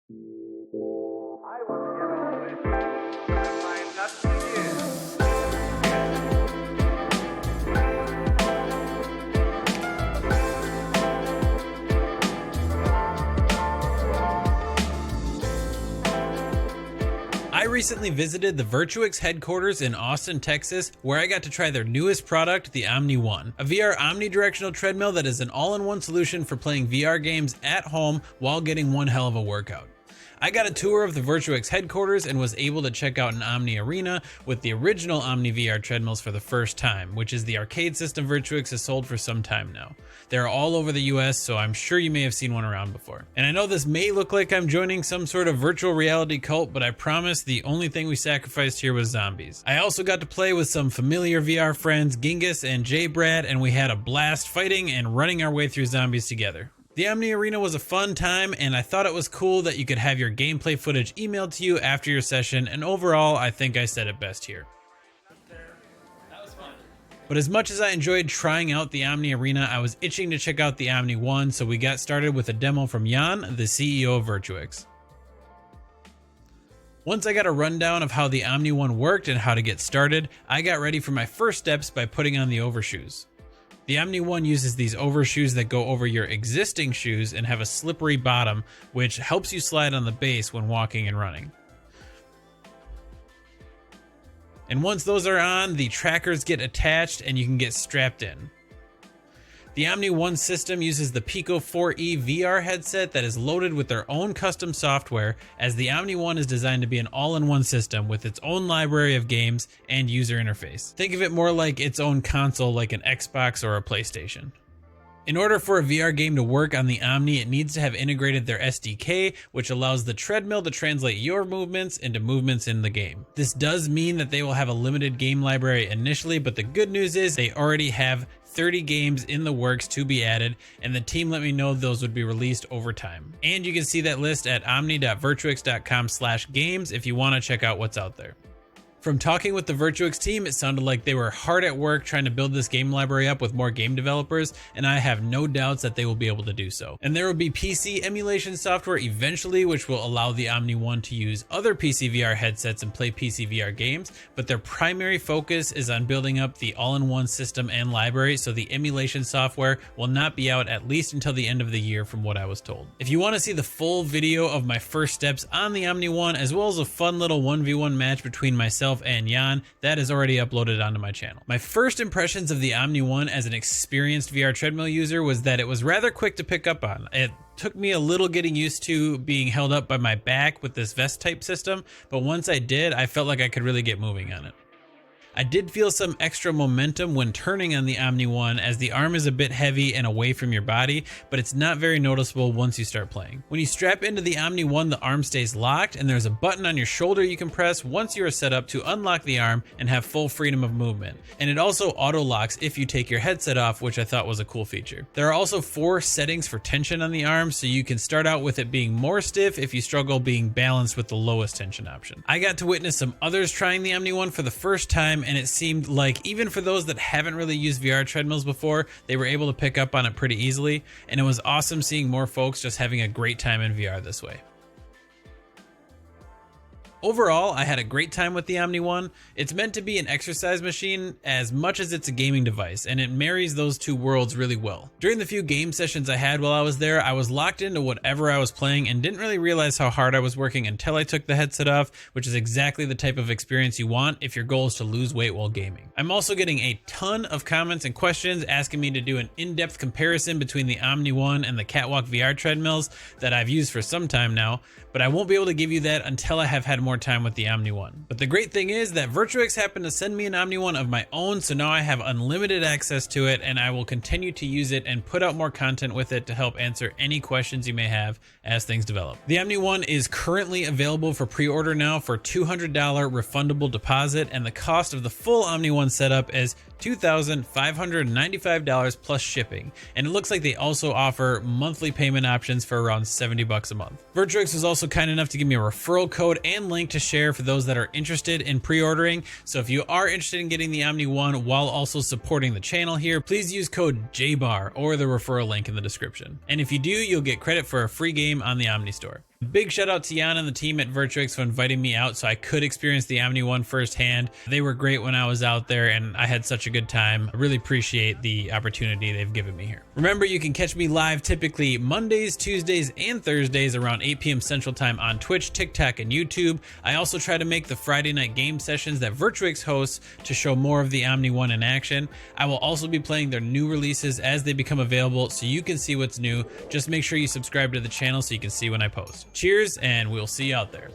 I was given permission to find nothing here. I recently visited the VIRTUIX Headquarters in Austin, Texas, where I got to try their newest product, the OmniOne, a VR omnidirectional treadmill that is an all-in-one solution for playing VR games at home while getting one hell of a workout. I got a tour of the VIRTUIX headquarters and was able to check out an Omni Arena with the original Omni VR treadmills for the first time, which is the arcade system VIRTUIX has sold for some time now. They're all over the US, so I'm sure you may have seen one around before. And I know this may look like I'm joining some sort of virtual reality cult, but I promise the only thing we sacrificed here was zombies. I also got to play with some familiar VR friends, Genghis and jBahr, and we had a blast fighting and running our way through zombies together. The Omni Arena was a fun time, and I thought it was cool that you could have your gameplay footage emailed to you after your session, and overall, I think I said it best here. That was fun. But as much as I enjoyed trying out the Omni Arena, I was itching to check out the OmniOne, so we got started with a demo from Jan, the CEO of VIRTUIX. Once I got a rundown of how the OmniOne worked and how to get started, I got ready for my first steps by putting on the overshoes. The OmniOne uses these overshoes that go over your existing shoes and have a slippery bottom, which helps you slide on the base when walking and running. And once those are on, the trackers get attached and you can get strapped in. The OmniOne system uses the Pico 4e VR headset that is loaded with their own custom software, as the OmniOne is designed to be an all-in-one system with its own library of games and user interface. Think of it more like its own console, like an Xbox or a PlayStation. In order for a VR game to work on the Omni, it needs to have integrated their SDK, which allows the treadmill to translate your movements into movements in the game. This does mean that they will have a limited game library initially, but the good news is they already have 30 games in the works to be added, and the team let me know those would be released over time. And you can see that list at omni.virtuix.com/games if you want to check out what's out there. From talking with the VIRTUIX team, it sounded like they were hard at work trying to build this game library up with more game developers, and I have no doubts that they will be able to do so. And there will be PC emulation software eventually, which will allow the OmniOne to use other PC VR headsets and play PC VR games, but their primary focus is on building up the all-in-one system and library, so the emulation software will not be out at least until the end of the year from what I was told. If you want to see the full video of my first steps on the OmniOne, as well as a fun little 1v1 match between myself and Jan, that is already uploaded onto my channel. My first impressions of the OmniOne as an experienced VR treadmill user was that it was rather quick to pick up on. It took me a little getting used to being held up by my back with this vest type system, but once I did, I felt like I could really get moving on it. I did feel some extra momentum when turning on the OmniOne, as the arm is a bit heavy and away from your body, but it's not very noticeable once you start playing. When you strap into the OmniOne, the arm stays locked, and there's a button on your shoulder you can press once you are set up to unlock the arm and have full freedom of movement. And it also auto locks if you take your headset off, which I thought was a cool feature. There are also 4 settings for tension on the arm, so you can start out with it being more stiff if you struggle being balanced with the lowest tension option. I got to witness some others trying the OmniOne for the first time, and it seemed like even for those that haven't really used VR treadmills before, they were able to pick up on it pretty easily, and it was awesome seeing more folks just having a great time in VR this way. Overall, I had a great time with the OmniOne. It's meant to be an exercise machine as much as it's a gaming device, and it marries those two worlds really well. During the few game sessions I had while I was there, I was locked into whatever I was playing and didn't really realize how hard I was working until I took the headset off, which is exactly the type of experience you want if your goal is to lose weight while gaming. I'm also getting a ton of comments and questions asking me to do an in-depth comparison between the OmniOne and the Katwalk VR treadmills that I've used for some time now, but I won't be able to give you that until I have had more time with the OmniOne. But the great thing is that VIRTUIX happened to send me an OmniOne of my own, so now I have unlimited access to it, and I will continue to use it and put out more content with it to help answer any questions you may have as things develop. The OmniOne is currently available for pre-order now for $200 refundable deposit, and the cost of the full OmniOne setup is $2,595 plus shipping, and it looks like they also offer monthly payment options for around $70 a month. VIRTUIX was also kind enough to give me a referral code and link to share for those that are interested in pre-ordering, so if you are interested in getting the OmniOne while also supporting the channel here, please use code jBahr or the referral link in the description. And if you do, you'll get credit for a free game on the Omni Store. Big shout out to Jan and the team at Virtuix for inviting me out so I could experience the OmniOne firsthand. They were great when I was out there and I had such a good time. I really appreciate the opportunity they've given me here. Remember, you can catch me live typically Mondays, Tuesdays, and Thursdays around 8 p.m. Central Time on Twitch, TikTok, and YouTube. I also try to make the Friday night game sessions that Virtuix hosts to show more of the OmniOne in action. I will also be playing their new releases as they become available so you can see what's new. Just make sure you subscribe to the channel so you can see when I post. Cheers, and we'll see you out there.